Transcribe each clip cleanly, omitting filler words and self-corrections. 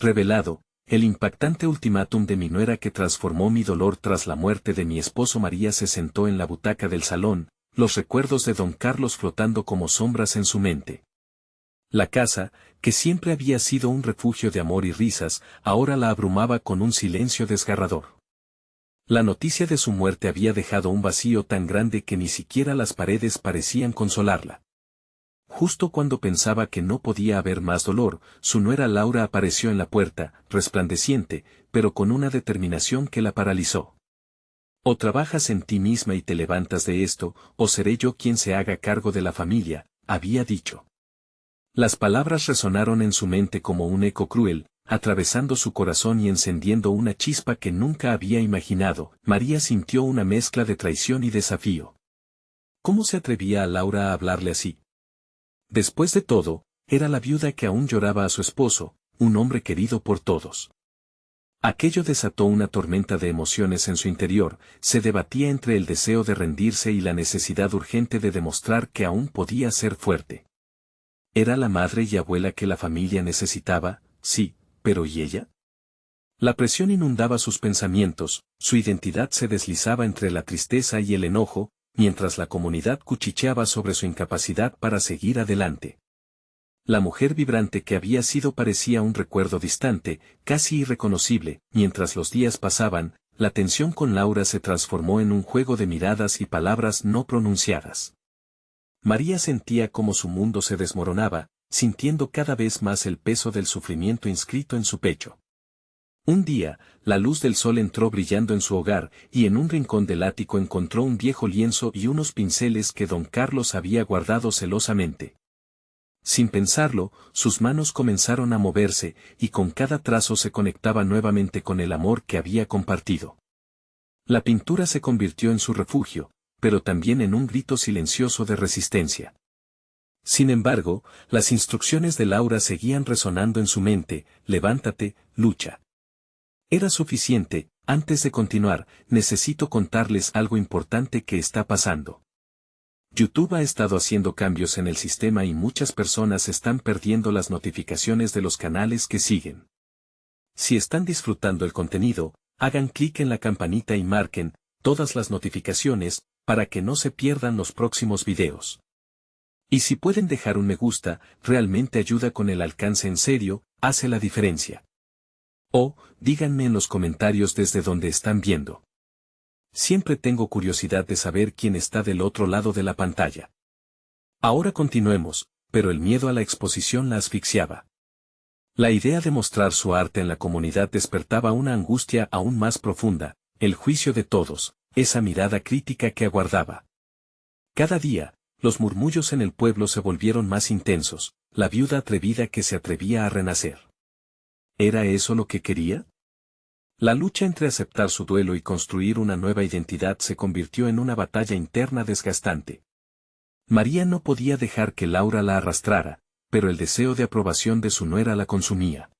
revelado, el impactante ultimátum de mi nuera que transformó mi dolor tras la muerte de mi esposo. María se sentó en la butaca del salón, los recuerdos de don Carlos flotando como sombras en su mente. La casa, que siempre había sido un refugio de amor y risas, ahora la abrumaba con un silencio desgarrador. La noticia de su muerte había dejado un vacío tan grande que ni siquiera las paredes parecían consolarla. Justo cuando pensaba que no podía haber más dolor, su nuera Laura apareció en la puerta, resplandeciente, pero con una determinación que la paralizó. O trabajas en ti misma y te levantas de esto, o seré yo quien se haga cargo de la familia, había dicho. Las palabras resonaron en su mente como un eco cruel, atravesando su corazón y encendiendo una chispa que nunca había imaginado. María sintió una mezcla de traición y desafío. ¿Cómo se atrevía a Laura a hablarle así? Después de todo, era la viuda que aún lloraba a su esposo, un hombre querido por todos. Aquello desató una tormenta de emociones en su interior, se debatía entre el deseo de rendirse y la necesidad urgente de demostrar que aún podía ser fuerte. Era la madre y abuela que la familia necesitaba, sí, pero ¿y ella? La presión inundaba sus pensamientos, su identidad se deslizaba entre la tristeza y el enojo, mientras la comunidad cuchicheaba sobre su incapacidad para seguir adelante. La mujer vibrante que había sido parecía un recuerdo distante, casi irreconocible. Mientras los días pasaban, la tensión con Laura se transformó en un juego de miradas y palabras no pronunciadas. María sentía cómo su mundo se desmoronaba, sintiendo cada vez más el peso del sufrimiento inscrito en su pecho. Un día, la luz del sol entró brillando en su hogar, y en un rincón del ático encontró un viejo lienzo y unos pinceles que don Carlos había guardado celosamente. Sin pensarlo, sus manos comenzaron a moverse, y con cada trazo se conectaba nuevamente con el amor que había compartido. La pintura se convirtió en su refugio, pero también en un grito silencioso de resistencia. Sin embargo, las instrucciones de Laura seguían resonando en su mente: levántate, lucha. Era suficiente. Antes de continuar, necesito contarles algo importante que está pasando. YouTube ha estado haciendo cambios en el sistema y muchas personas están perdiendo las notificaciones de los canales que siguen. Si están disfrutando el contenido, hagan clic en la campanita y marquen todas las notificaciones para que no se pierdan los próximos videos. Y si pueden dejar un me gusta, realmente ayuda con el alcance, en serio, hace la diferencia. O, díganme en los comentarios desde donde están viendo. Siempre tengo curiosidad de saber quién está del otro lado de la pantalla. Ahora continuemos, pero el miedo a la exposición la asfixiaba. La idea de mostrar su arte en la comunidad despertaba una angustia aún más profunda, el juicio de todos, esa mirada crítica que aguardaba. Cada día, los murmullos en el pueblo se volvieron más intensos, la viuda atrevida que se atrevía a renacer. ¿Era eso lo que quería? La lucha entre aceptar su duelo y construir una nueva identidad se convirtió en una batalla interna desgastante. María no podía dejar que Laura la arrastrara, pero el deseo de aprobación de su nuera la consumía.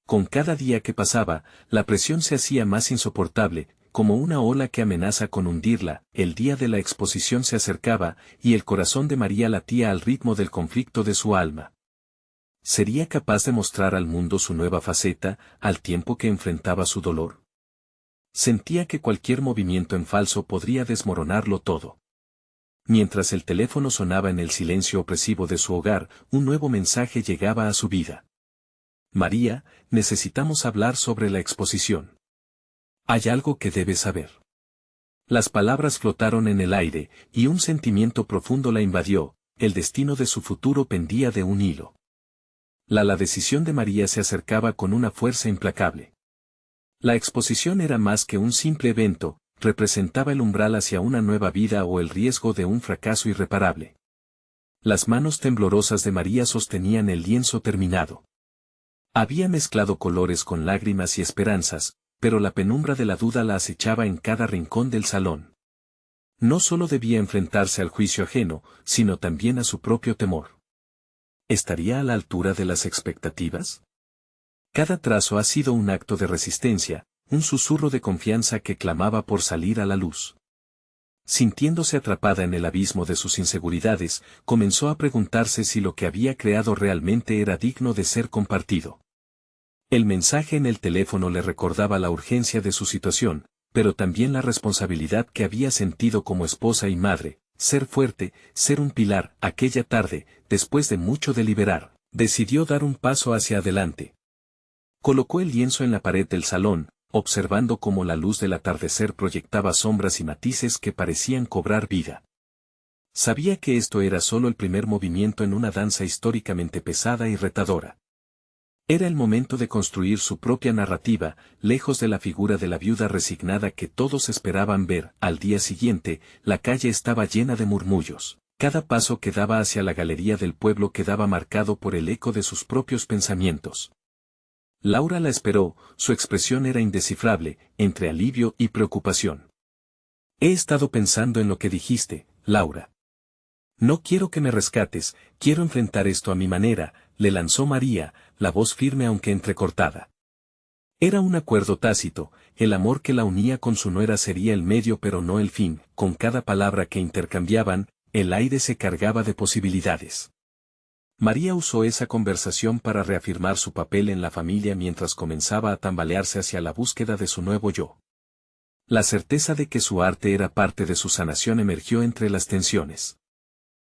Con cada día que pasaba, la presión se hacía más insoportable, como una ola que amenaza con hundirla. El día de la exposición se acercaba, y el corazón de María latía al ritmo del conflicto de su alma. ¿Sería capaz de mostrar al mundo su nueva faceta, al tiempo que enfrentaba su dolor? Sentía que cualquier movimiento en falso podría desmoronarlo todo. Mientras el teléfono sonaba en el silencio opresivo de su hogar, un nuevo mensaje llegaba a su vida. María, necesitamos hablar sobre la exposición. Hay algo que debes saber. Las palabras flotaron en el aire, y un sentimiento profundo la invadió: el destino de su futuro pendía de un hilo. La decisión de María se acercaba con una fuerza implacable. La exposición era más que un simple evento, representaba el umbral hacia una nueva vida o el riesgo de un fracaso irreparable. Las manos temblorosas de María sostenían el lienzo terminado. Había mezclado colores con lágrimas y esperanzas, pero la penumbra de la duda la acechaba en cada rincón del salón. No solo debía enfrentarse al juicio ajeno, sino también a su propio temor. ¿Estaría a la altura de las expectativas? Cada trazo ha sido un acto de resistencia, un susurro de confianza que clamaba por salir a la luz. Sintiéndose atrapada en el abismo de sus inseguridades, comenzó a preguntarse si lo que había creado realmente era digno de ser compartido. El mensaje en el teléfono le recordaba la urgencia de su situación, pero también la responsabilidad que había sentido como esposa y madre, ser fuerte, ser un pilar. Aquella tarde, después de mucho deliberar, decidió dar un paso hacia adelante. Colocó el lienzo en la pared del salón, observando cómo la luz del atardecer proyectaba sombras y matices que parecían cobrar vida. Sabía que esto era solo el primer movimiento en una danza históricamente pesada y retadora. Era el momento de construir su propia narrativa, lejos de la figura de la viuda resignada que todos esperaban ver. Al día siguiente, la calle estaba llena de murmullos. Cada paso que daba hacia la galería del pueblo quedaba marcado por el eco de sus propios pensamientos. Laura la esperó, su expresión era indescifrable, entre alivio y preocupación. He estado pensando en lo que dijiste, Laura. No quiero que me rescates, quiero enfrentar esto a mi manera, le lanzó María, la voz firme aunque entrecortada. Era un acuerdo tácito, el amor que la unía con su nuera sería el medio pero no el fin. Con cada palabra que intercambiaban, el aire se cargaba de posibilidades. María usó esa conversación para reafirmar su papel en la familia mientras comenzaba a tambalearse hacia la búsqueda de su nuevo yo. La certeza de que su arte era parte de su sanación emergió entre las tensiones.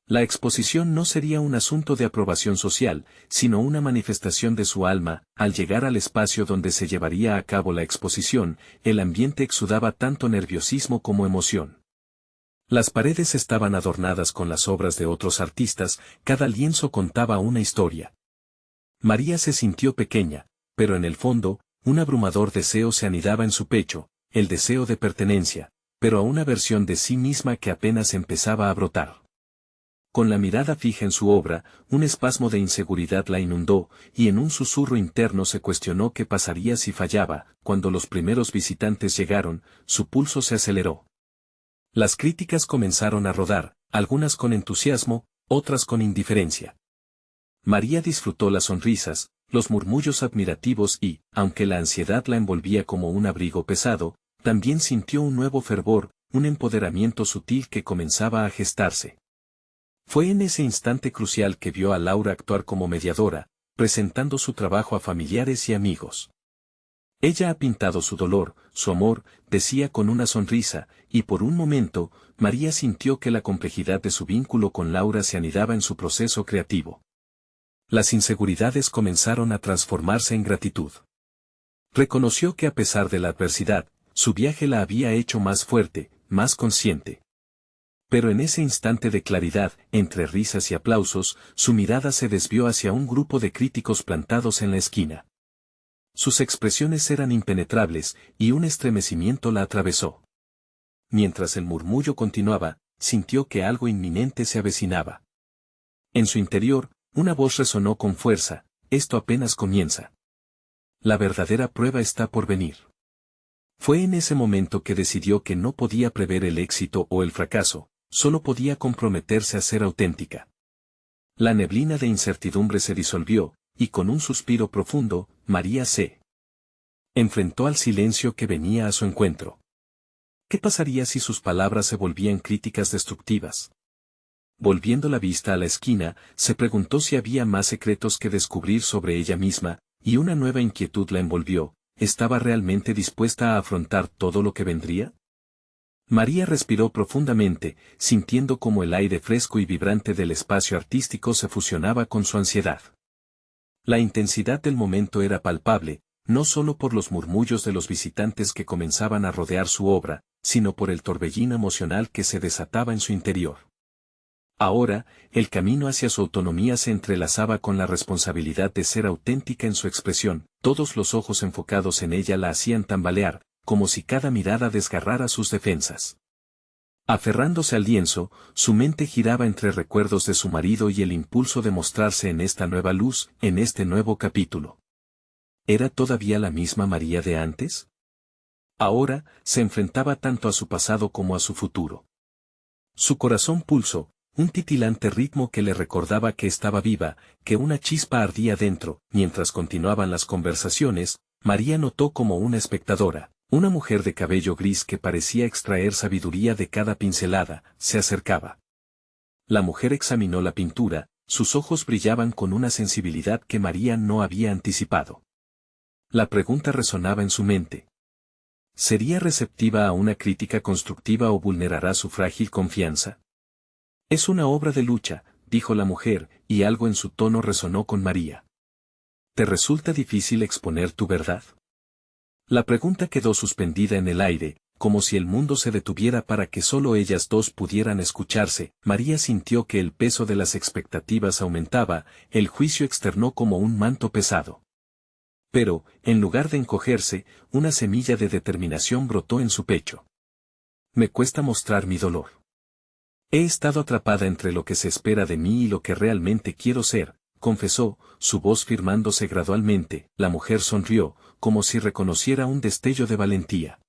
La exposición no sería un asunto de aprobación social, sino una manifestación de su alma. Al llegar al espacio donde se llevaría a cabo la exposición, el ambiente exudaba tanto nerviosismo como emoción. Las paredes estaban adornadas con las obras de otros artistas, cada lienzo contaba una historia. María se sintió pequeña, pero en el fondo, un abrumador deseo se anidaba en su pecho, el deseo de pertenencia, pero a una versión de sí misma que apenas empezaba a brotar. Con la mirada fija en su obra, un espasmo de inseguridad la inundó, y en un susurro interno se cuestionó qué pasaría si fallaba. Cuando los primeros visitantes llegaron, su pulso se aceleró. Las críticas comenzaron a rodar, algunas con entusiasmo, otras con indiferencia. María disfrutó las sonrisas, los murmullos admirativos y, aunque la ansiedad la envolvía como un abrigo pesado, también sintió un nuevo fervor, un empoderamiento sutil que comenzaba a gestarse. Fue en ese instante crucial que vio a Laura actuar como mediadora, presentando su trabajo a familiares y amigos. Ella ha pintado su dolor, su amor, decía con una sonrisa, y por un momento, María sintió que la complejidad de su vínculo con Laura se anidaba en su proceso creativo. Las inseguridades comenzaron a transformarse en gratitud. Reconoció que a pesar de la adversidad, su viaje la había hecho más fuerte, más consciente. Pero en ese instante de claridad, entre risas y aplausos, su mirada se desvió hacia un grupo de críticos plantados en la esquina. Sus expresiones eran impenetrables, y un estremecimiento la atravesó. Mientras el murmullo continuaba, sintió que algo inminente se avecinaba. En su interior, una voz resonó con fuerza: esto apenas comienza. La verdadera prueba está por venir. Fue en ese momento que decidió que no podía prever el éxito o el fracaso, solo podía comprometerse a ser auténtica. La neblina de incertidumbre se disolvió, y con un suspiro profundo, María se enfrentó al silencio que venía a su encuentro. ¿Qué pasaría si sus palabras se volvían críticas destructivas? Volviendo la vista a la esquina, se preguntó si había más secretos que descubrir sobre ella misma, y una nueva inquietud la envolvió: ¿estaba realmente dispuesta a afrontar todo lo que vendría? María respiró profundamente, sintiendo cómo el aire fresco y vibrante del espacio artístico se fusionaba con su ansiedad. La intensidad del momento era palpable, no solo por los murmullos de los visitantes que comenzaban a rodear su obra, sino por el torbellino emocional que se desataba en su interior. Ahora, el camino hacia su autonomía se entrelazaba con la responsabilidad de ser auténtica en su expresión. Todos los ojos enfocados en ella la hacían tambalear, como si cada mirada desgarrara sus defensas. Aferrándose al lienzo, su mente giraba entre recuerdos de su marido y el impulso de mostrarse en esta nueva luz, en este nuevo capítulo. ¿Era todavía la misma María de antes? Ahora, se enfrentaba tanto a su pasado como a su futuro. Su corazón pulsó, un titilante ritmo que le recordaba que estaba viva, que una chispa ardía dentro. Mientras continuaban las conversaciones, María notó como una espectadora, una mujer de cabello gris que parecía extraer sabiduría de cada pincelada, se acercaba. La mujer examinó la pintura, sus ojos brillaban con una sensibilidad que María no había anticipado. La pregunta resonaba en su mente. ¿Sería receptiva a una crítica constructiva o vulnerará su frágil confianza? Es una obra de lucha, dijo la mujer, y algo en su tono resonó con María. ¿Te resulta difícil exponer tu verdad? La pregunta quedó suspendida en el aire, como si el mundo se detuviera para que solo ellas dos pudieran escucharse. María sintió que el peso de las expectativas aumentaba, el juicio externó como un manto pesado. Pero, en lugar de encogerse, una semilla de determinación brotó en su pecho. Me cuesta mostrar mi dolor. He estado atrapada entre lo que se espera de mí y lo que realmente quiero ser, confesó, su voz firmándose gradualmente. La mujer sonrió, como si reconociera un destello de valentía.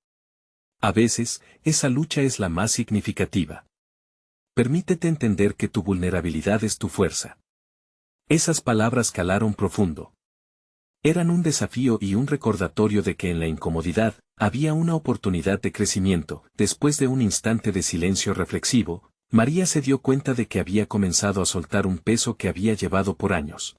A veces, esa lucha es la más significativa. Permítete entender que tu vulnerabilidad es tu fuerza. Esas palabras calaron profundo. Eran un desafío y un recordatorio de que en la incomodidad había una oportunidad de crecimiento. Después de un instante de silencio reflexivo, María se dio cuenta de que había comenzado a soltar un peso que había llevado por años.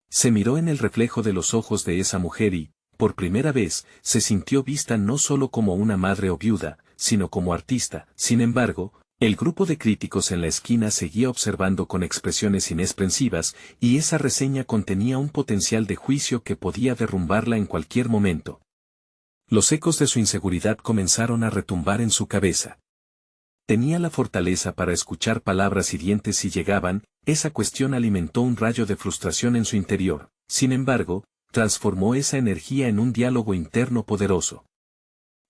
Se miró en el reflejo de los ojos de esa mujer y, por primera vez, se sintió vista no solo como una madre o viuda, sino como artista. Sin embargo, el grupo de críticos en la esquina seguía observando con expresiones inexpresivas, y esa reseña contenía un potencial de juicio que podía derrumbarla en cualquier momento. Los ecos de su inseguridad comenzaron a retumbar en su cabeza. Tenía la fortaleza para escuchar palabras hirientes si llegaban. Esa cuestión alimentó un rayo de frustración en su interior. Sin embargo, transformó esa energía en un diálogo interno poderoso.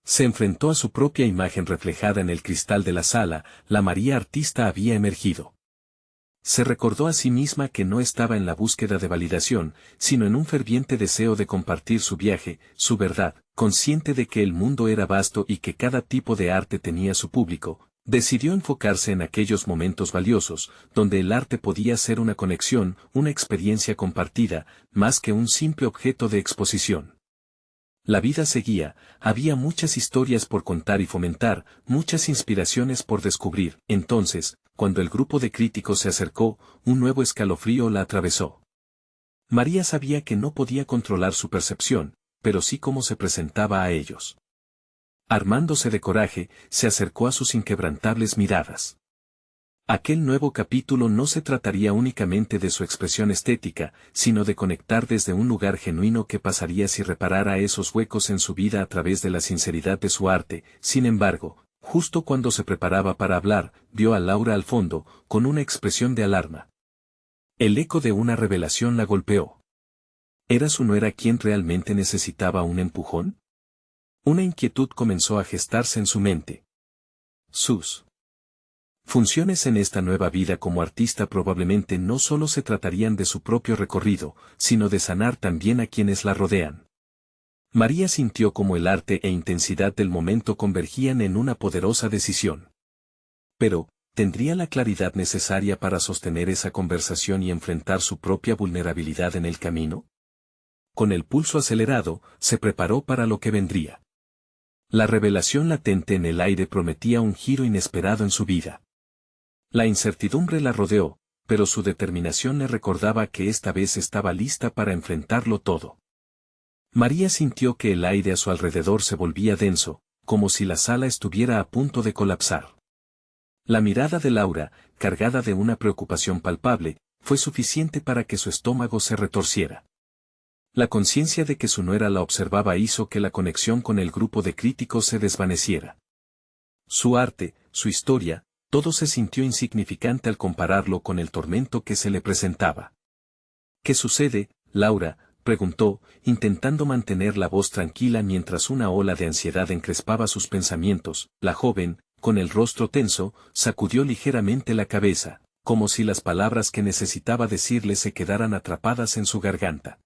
Se enfrentó a su propia imagen reflejada en el cristal de la sala. La María artista había emergido. Se recordó a sí misma que no estaba en la búsqueda de validación, sino en un ferviente deseo de compartir su viaje, su verdad. Consciente de que el mundo era vasto y que cada tipo de arte tenía su público, decidió enfocarse en aquellos momentos valiosos, donde el arte podía ser una conexión, una experiencia compartida, más que un simple objeto de exposición. La vida seguía, había muchas historias por contar y fomentar, muchas inspiraciones por descubrir. Entonces, cuando el grupo de críticos se acercó, un nuevo escalofrío la atravesó. María sabía que no podía controlar su percepción, pero sí cómo se presentaba a ellos. Armándose de coraje, se acercó a sus inquebrantables miradas. Aquel nuevo capítulo no se trataría únicamente de su expresión estética, sino de conectar desde un lugar genuino que pasaría si reparara esos huecos en su vida a través de la sinceridad de su arte. Sin embargo, justo cuando se preparaba para hablar, vio a Laura al fondo, con una expresión de alarma. El eco de una revelación la golpeó. ¿Era su nuera quien realmente necesitaba un empujón? Una inquietud comenzó a gestarse en su mente. Sus funciones en esta nueva vida como artista probablemente no solo se tratarían de su propio recorrido, sino de sanar también a quienes la rodean. María sintió como el arte e intensidad del momento convergían en una poderosa decisión. Pero, ¿tendría la claridad necesaria para sostener esa conversación y enfrentar su propia vulnerabilidad en el camino? Con el pulso acelerado, se preparó para lo que vendría. La revelación latente en el aire prometía un giro inesperado en su vida. La incertidumbre la rodeó, pero su determinación le recordaba que esta vez estaba lista para enfrentarlo todo. María sintió que el aire a su alrededor se volvía denso, como si la sala estuviera a punto de colapsar. La mirada de Laura, cargada de una preocupación palpable, fue suficiente para que su estómago se retorciera. La conciencia de que su nuera la observaba hizo que la conexión con el grupo de críticos se desvaneciera. Su arte, su historia, todo se sintió insignificante al compararlo con el tormento que se le presentaba. ¿Qué sucede, Laura?, preguntó, intentando mantener la voz tranquila mientras una ola de ansiedad encrespaba sus pensamientos. La joven, con el rostro tenso, sacudió ligeramente la cabeza, como si las palabras que necesitaba decirle se quedaran atrapadas en su garganta.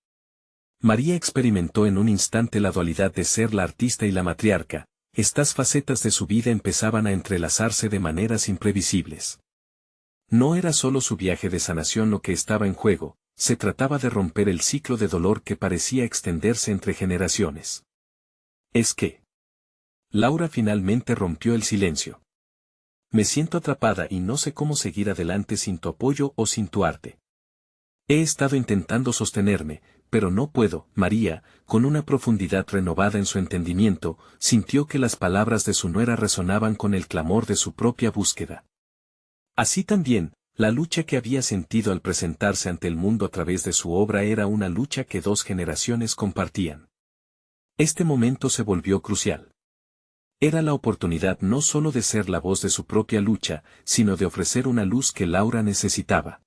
María experimentó en un instante la dualidad de ser la artista y la matriarca. Estas facetas de su vida empezaban a entrelazarse de maneras imprevisibles. No era solo su viaje de sanación lo que estaba en juego, se trataba de romper el ciclo de dolor que parecía extenderse entre generaciones. ¿Es que? Laura finalmente rompió el silencio. Me siento atrapada y no sé cómo seguir adelante sin tu apoyo o sin tu arte. He estado intentando sostenerme, pero no puedo. María, con una profundidad renovada en su entendimiento, sintió que las palabras de su nuera resonaban con el clamor de su propia búsqueda. Así también, la lucha que había sentido al presentarse ante el mundo a través de su obra era una lucha que dos generaciones compartían. Este momento se volvió crucial. Era la oportunidad no solo de ser la voz de su propia lucha, sino de ofrecer una luz que Laura necesitaba.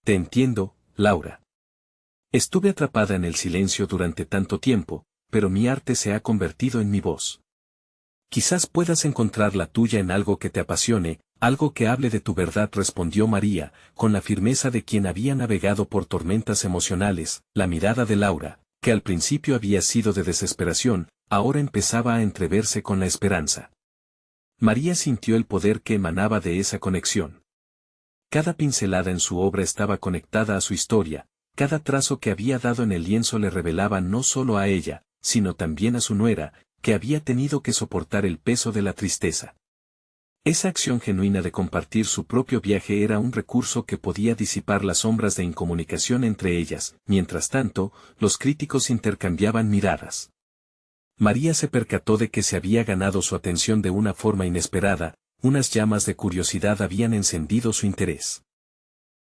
Te entiendo, Laura. Estuve atrapada en el silencio durante tanto tiempo, pero mi arte se ha convertido en mi voz. Quizás puedas encontrar la tuya en algo que te apasione, algo que hable de tu verdad, respondió María, con la firmeza de quien había navegado por tormentas emocionales. La mirada de Laura, que al principio había sido de desesperación, ahora empezaba a entreverse con la esperanza. María sintió el poder que emanaba de esa conexión. Cada pincelada en su obra estaba conectada a su historia, cada trazo que había dado en el lienzo le revelaba no solo a ella, sino también a su nuera, que había tenido que soportar el peso de la tristeza. Esa acción genuina de compartir su propio viaje era un recurso que podía disipar las sombras de incomunicación entre ellas. Mientras tanto, los críticos intercambiaban miradas. María se percató de que se había ganado su atención de una forma inesperada, unas llamas de curiosidad habían encendido su interés.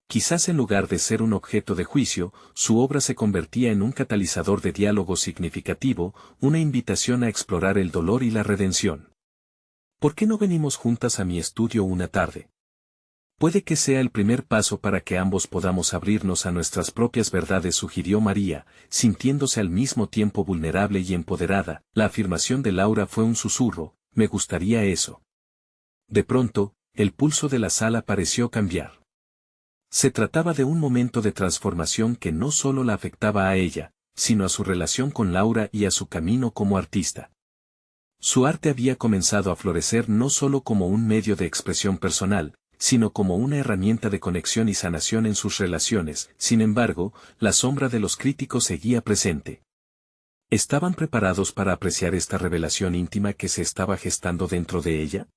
Quizás en lugar de ser un objeto de juicio, su obra se convertía en un catalizador de diálogo significativo, una invitación a explorar el dolor y la redención. ¿Por qué no venimos juntas a mi estudio una tarde? Puede que sea el primer paso para que ambos podamos abrirnos a nuestras propias verdades, sugirió María, sintiéndose al mismo tiempo vulnerable y empoderada. La afirmación de Laura fue un susurro, me gustaría eso. De pronto, el pulso de la sala pareció cambiar. Se trataba de un momento de transformación que no solo la afectaba a ella, sino a su relación con Laura y a su camino como artista. Su arte había comenzado a florecer no solo como un medio de expresión personal, sino como una herramienta de conexión y sanación en sus relaciones. Sin embargo, la sombra de los críticos seguía presente. ¿Estaban preparados para apreciar esta revelación íntima que se estaba gestando dentro de ella?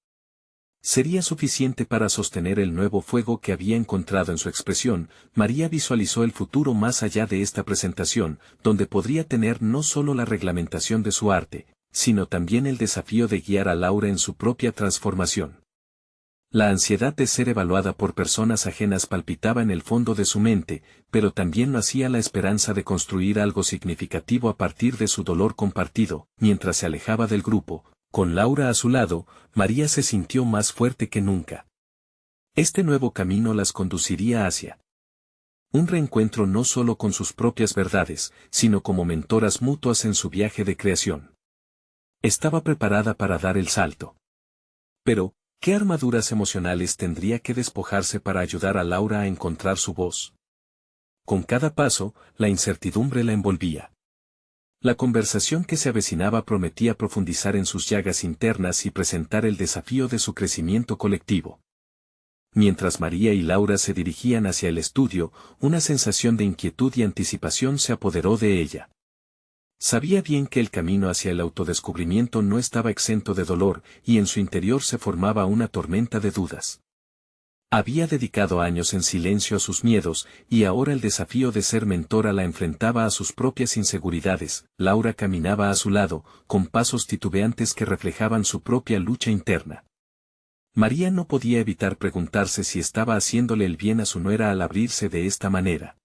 ¿Sería suficiente para sostener el nuevo fuego que había encontrado en su expresión? María visualizó el futuro más allá de esta presentación, donde podría tener no solo la reglamentación de su arte, sino también el desafío de guiar a Laura en su propia transformación. La ansiedad de ser evaluada por personas ajenas palpitaba en el fondo de su mente, pero también lo hacía la esperanza de construir algo significativo a partir de su dolor compartido. Mientras se alejaba del grupo, con Laura a su lado, María se sintió más fuerte que nunca. Este nuevo camino las conduciría hacia un reencuentro no solo con sus propias verdades, sino como mentoras mutuas en su viaje de creación. Estaba preparada para dar el salto. Pero, ¿qué armaduras emocionales tendría que despojarse para ayudar a Laura a encontrar su voz? Con cada paso, la incertidumbre la envolvía. La conversación que se avecinaba prometía profundizar en sus llagas internas y presentar el desafío de su crecimiento colectivo. Mientras María y Laura se dirigían hacia el estudio, una sensación de inquietud y anticipación se apoderó de ella. Sabía bien que el camino hacia el autodescubrimiento no estaba exento de dolor, y en su interior se formaba una tormenta de dudas. Había dedicado años en silencio a sus miedos, y ahora el desafío de ser mentora la enfrentaba a sus propias inseguridades. Laura caminaba a su lado, con pasos titubeantes que reflejaban su propia lucha interna. María no podía evitar preguntarse si estaba haciéndole el bien a su nuera al abrirse de esta manera.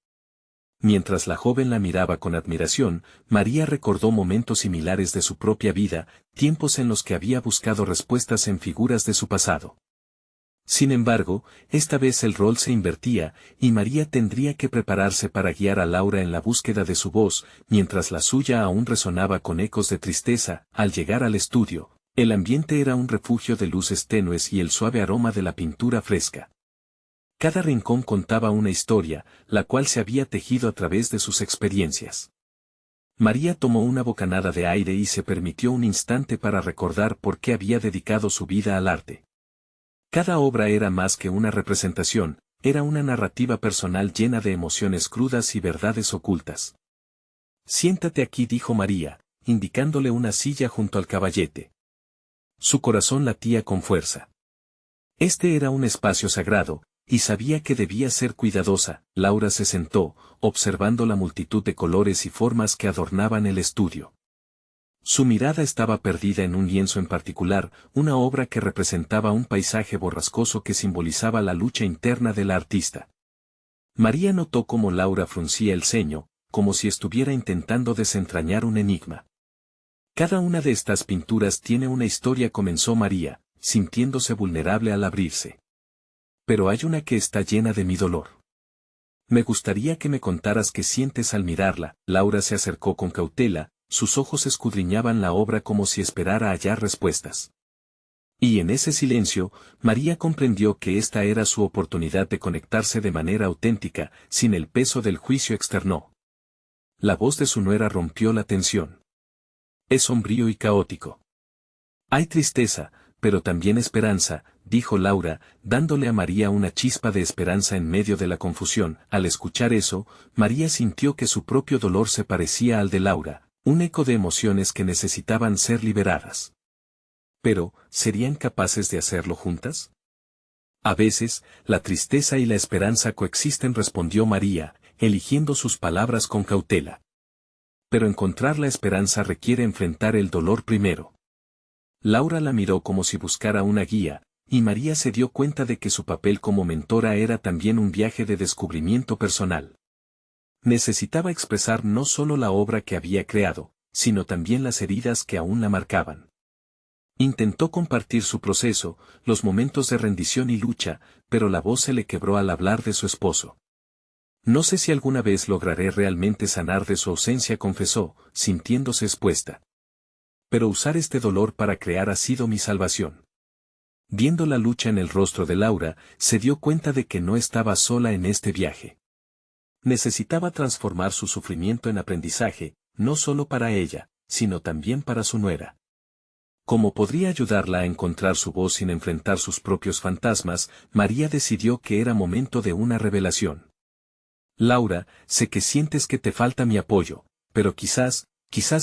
Mientras la joven la miraba con admiración, María recordó momentos similares de su propia vida, tiempos en los que había buscado respuestas en figuras de su pasado. Sin embargo, esta vez el rol se invertía, y María tendría que prepararse para guiar a Laura en la búsqueda de su voz, mientras la suya aún resonaba con ecos de tristeza. Al llegar al estudio, el ambiente era un refugio de luces tenues y el suave aroma de la pintura fresca. Cada rincón contaba una historia, la cual se había tejido a través de sus experiencias. María tomó una bocanada de aire y se permitió un instante para recordar por qué había dedicado su vida al arte. Cada obra era más que una representación, era una narrativa personal llena de emociones crudas y verdades ocultas. Siéntate aquí, dijo María, indicándole una silla junto al caballete. Su corazón latía con fuerza. Este era un espacio sagrado, y sabía que debía ser cuidadosa. Laura se sentó, observando la multitud de colores y formas que adornaban el estudio. Su mirada estaba perdida en un lienzo en particular, una obra que representaba un paisaje borrascoso que simbolizaba la lucha interna de la artista. María notó cómo Laura fruncía el ceño, como si estuviera intentando desentrañar un enigma. Cada una de estas pinturas tiene una historia, comenzó María, sintiéndose vulnerable al abrirse. Pero hay una que está llena de mi dolor. Me gustaría que me contaras qué sientes al mirarla. Laura se acercó con cautela, sus ojos escudriñaban la obra como si esperara hallar respuestas. Y en ese silencio, María comprendió que esta era su oportunidad de conectarse de manera auténtica, sin el peso del juicio externo. La voz de su nuera rompió la tensión. Es sombrío y caótico. Hay tristeza, pero también esperanza, dijo Laura, dándole a María una chispa de esperanza en medio de la confusión. Al escuchar eso, María sintió que su propio dolor se parecía al de Laura, un eco de emociones que necesitaban ser liberadas. Pero, ¿serían capaces de hacerlo juntas? A veces, la tristeza y la esperanza coexisten, respondió María, eligiendo sus palabras con cautela. Pero encontrar la esperanza requiere enfrentar el dolor primero. Laura la miró como si buscara una guía, y María se dio cuenta de que su papel como mentora era también un viaje de descubrimiento personal. Necesitaba expresar no solo la obra que había creado, sino también las heridas que aún la marcaban. Intentó compartir su proceso, los momentos de rendición y lucha, pero la voz se le quebró al hablar de su esposo. No sé si alguna vez lograré realmente sanar de su ausencia, confesó, sintiéndose expuesta. Pero usar este dolor para crear ha sido mi salvación. Viendo la lucha en el rostro de Laura, se dio cuenta de que no estaba sola en este viaje. Necesitaba transformar su sufrimiento en aprendizaje, no solo para ella, sino también para su nuera. Como podría ayudarla a encontrar su voz sin enfrentar sus propios fantasmas, María decidió que era momento de una revelación. Laura, sé que sientes que te falta mi apoyo, pero quizás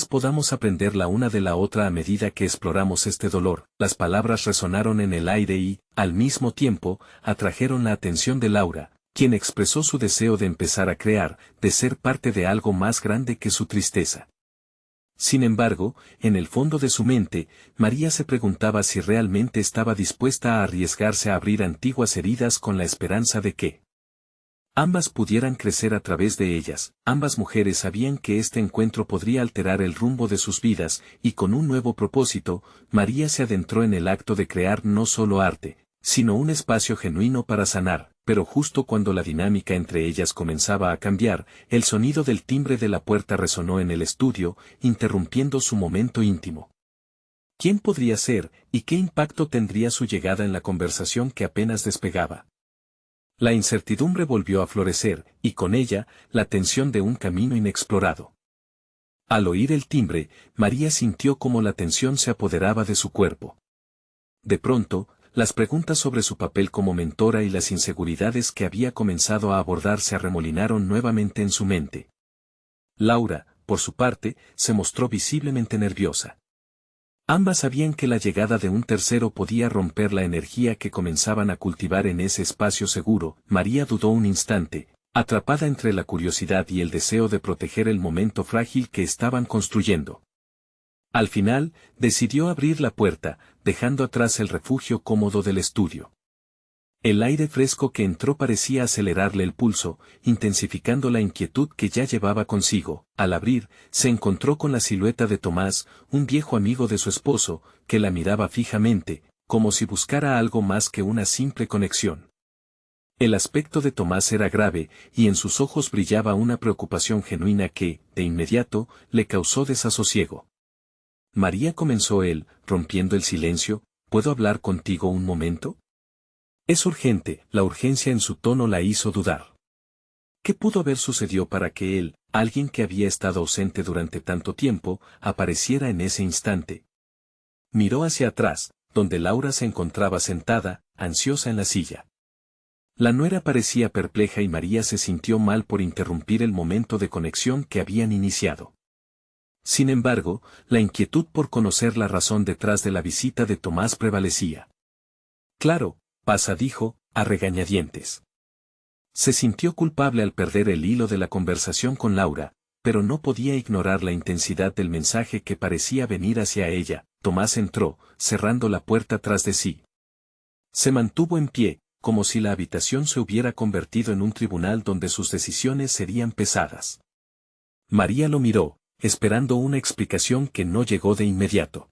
podamos aprender la una de la otra a medida que exploramos este dolor. Las palabras resonaron en el aire y, al mismo tiempo, atrajeron la atención de Laura, quien expresó su deseo de empezar a crear, de ser parte de algo más grande que su tristeza. Sin embargo, en el fondo de su mente, María se preguntaba si realmente estaba dispuesta a arriesgarse a abrir antiguas heridas con la esperanza de que ambas pudieran crecer a través de ellas. Ambas mujeres sabían que este encuentro podría alterar el rumbo de sus vidas, y con un nuevo propósito, María se adentró en el acto de crear no solo arte, sino un espacio genuino para sanar. Pero justo cuando la dinámica entre ellas comenzaba a cambiar, el sonido del timbre de la puerta resonó en el estudio, interrumpiendo su momento íntimo. ¿Quién podría ser, y qué impacto tendría su llegada en la conversación que apenas despegaba? La incertidumbre volvió a florecer, y con ella, la tensión de un camino inexplorado. Al oír el timbre, María sintió cómo la tensión se apoderaba de su cuerpo. De pronto, las preguntas sobre su papel como mentora y las inseguridades que había comenzado a abordar se arremolinaron nuevamente en su mente. Laura, por su parte, se mostró visiblemente nerviosa. Ambas sabían que la llegada de un tercero podía romper la energía que comenzaban a cultivar en ese espacio seguro. María dudó un instante, atrapada entre la curiosidad y el deseo de proteger el momento frágil que estaban construyendo. Al final, decidió abrir la puerta, dejando atrás el refugio cómodo del estudio. El aire fresco que entró parecía acelerarle el pulso, intensificando la inquietud que ya llevaba consigo. Al abrir, se encontró con la silueta de Tomás, un viejo amigo de su esposo, que la miraba fijamente, como si buscara algo más que una simple conexión. El aspecto de Tomás era grave, y en sus ojos brillaba una preocupación genuina que, de inmediato, le causó desasosiego. María, comenzó él, rompiendo el silencio, ¿puedo hablar contigo un momento? Es urgente. La urgencia en su tono la hizo dudar. ¿Qué pudo haber sucedido para que él, alguien que había estado ausente durante tanto tiempo, apareciera en ese instante? Miró hacia atrás, donde Laura se encontraba sentada, ansiosa en la silla. La nuera parecía perpleja y María se sintió mal por interrumpir el momento de conexión que habían iniciado. Sin embargo, la inquietud por conocer la razón detrás de la visita de Tomás prevalecía. Claro, pasa, dijo, a regañadientes. Se sintió culpable al perder el hilo de la conversación con Laura, pero no podía ignorar la intensidad del mensaje que parecía venir hacia ella. Tomás entró, cerrando la puerta tras de sí. Se mantuvo en pie, como si la habitación se hubiera convertido en un tribunal donde sus decisiones serían pesadas. María lo miró, esperando una explicación que no llegó de inmediato.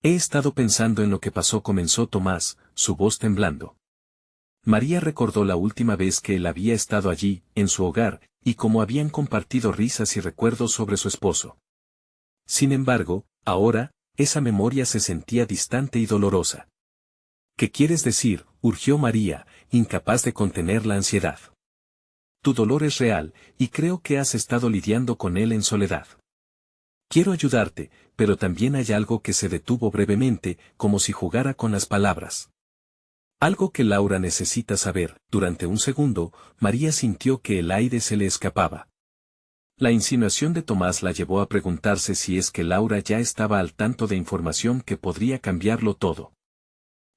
He estado pensando en lo que pasó, comenzó Tomás, su voz temblando. María recordó la última vez que él había estado allí, en su hogar, y cómo habían compartido risas y recuerdos sobre su esposo. Sin embargo, ahora, esa memoria se sentía distante y dolorosa. ¿Qué quieres decir?, urgió María, incapaz de contener la ansiedad. Tu dolor es real, y creo que has estado lidiando con él en soledad. Quiero ayudarte, pero también hay algo que se detuvo brevemente, como si jugara con las palabras. Algo que Laura necesita saber. Durante un segundo, María sintió que el aire se le escapaba. La insinuación de Tomás la llevó a preguntarse si es que Laura ya estaba al tanto de información que podría cambiarlo todo.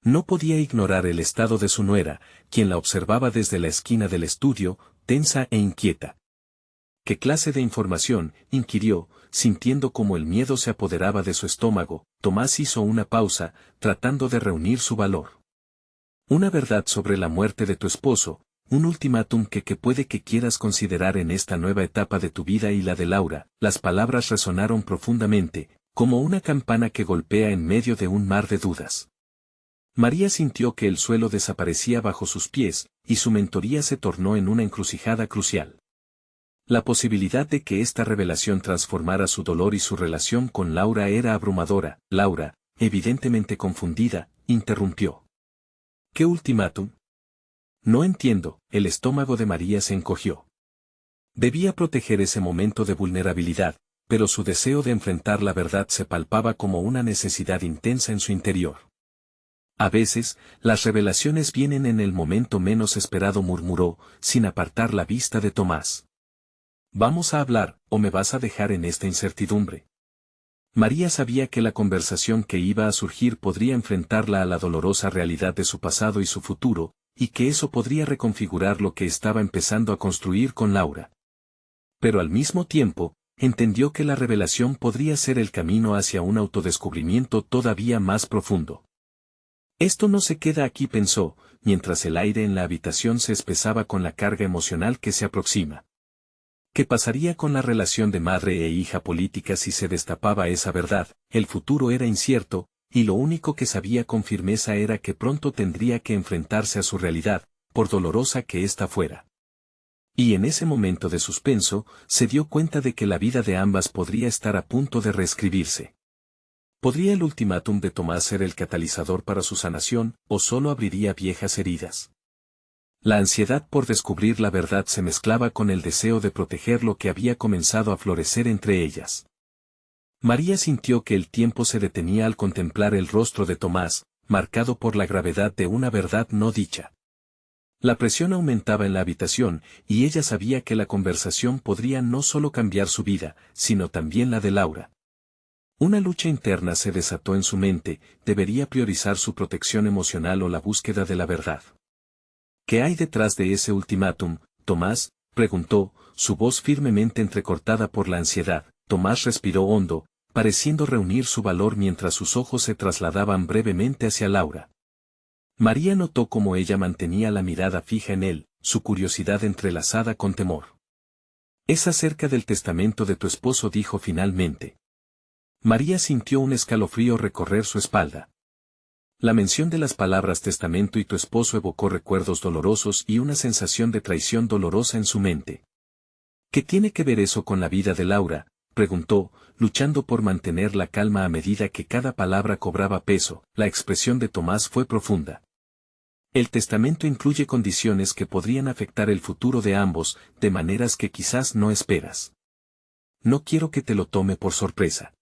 No podía ignorar el estado de su nuera, quien la observaba desde la esquina del estudio, tensa e inquieta. ¿Qué clase de información?, inquirió, sintiendo cómo el miedo se apoderaba de su estómago. Tomás hizo una pausa, tratando de reunir su valor. Una verdad sobre la muerte de tu esposo, un ultimátum que puede que quieras considerar en esta nueva etapa de tu vida y la de Laura. Las palabras resonaron profundamente, como una campana que golpea en medio de un mar de dudas. María sintió que el suelo desaparecía bajo sus pies, y su mentoría se tornó en una encrucijada crucial. La posibilidad de que esta revelación transformara su dolor y su relación con Laura era abrumadora. Laura, evidentemente confundida, interrumpió. ¿Qué ultimátum? No entiendo. El estómago de María se encogió. Debía proteger ese momento de vulnerabilidad, pero su deseo de enfrentar la verdad se palpaba como una necesidad intensa en su interior. A veces, las revelaciones vienen en el momento menos esperado, murmuró, sin apartar la vista de Tomás. Vamos a hablar, o me vas a dejar en esta incertidumbre. María sabía que la conversación que iba a surgir podría enfrentarla a la dolorosa realidad de su pasado y su futuro, y que eso podría reconfigurar lo que estaba empezando a construir con Laura. Pero al mismo tiempo, entendió que la revelación podría ser el camino hacia un autodescubrimiento todavía más profundo. Esto no se queda aquí, pensó, mientras el aire en la habitación se espesaba con la carga emocional que se aproxima. ¿Qué pasaría con la relación de madre e hija política si se destapaba esa verdad? El futuro era incierto, y lo único que sabía con firmeza era que pronto tendría que enfrentarse a su realidad, por dolorosa que ésta fuera. Y en ese momento de suspenso, se dio cuenta de que la vida de ambas podría estar a punto de reescribirse. ¿Podría el ultimátum de Tomás ser el catalizador para su sanación, o solo abriría viejas heridas? La ansiedad por descubrir la verdad se mezclaba con el deseo de proteger lo que había comenzado a florecer entre ellas. María sintió que el tiempo se detenía al contemplar el rostro de Tomás, marcado por la gravedad de una verdad no dicha. La presión aumentaba en la habitación, y ella sabía que la conversación podría no solo cambiar su vida, sino también la de Laura. Una lucha interna se desató en su mente. ¿Debería priorizar su protección emocional o la búsqueda de la verdad? ¿Qué hay detrás de ese ultimátum, Tomás?, preguntó, su voz firmemente entrecortada por la ansiedad. Tomás respiró hondo, pareciendo reunir su valor mientras sus ojos se trasladaban brevemente hacia Laura. María notó cómo ella mantenía la mirada fija en él, su curiosidad entrelazada con temor. Es acerca del testamento de tu esposo, dijo finalmente. María sintió un escalofrío recorrer su espalda. La mención de las palabras testamento y tu esposo evocó recuerdos dolorosos y una sensación de traición dolorosa en su mente. ¿Qué tiene que ver eso con la vida de Laura?, preguntó, luchando por mantener la calma a medida que cada palabra cobraba peso. La expresión de Tomás fue profunda. El testamento incluye condiciones que podrían afectar el futuro de ambos, de maneras que quizás no esperas. No quiero que te lo tome por sorpresa.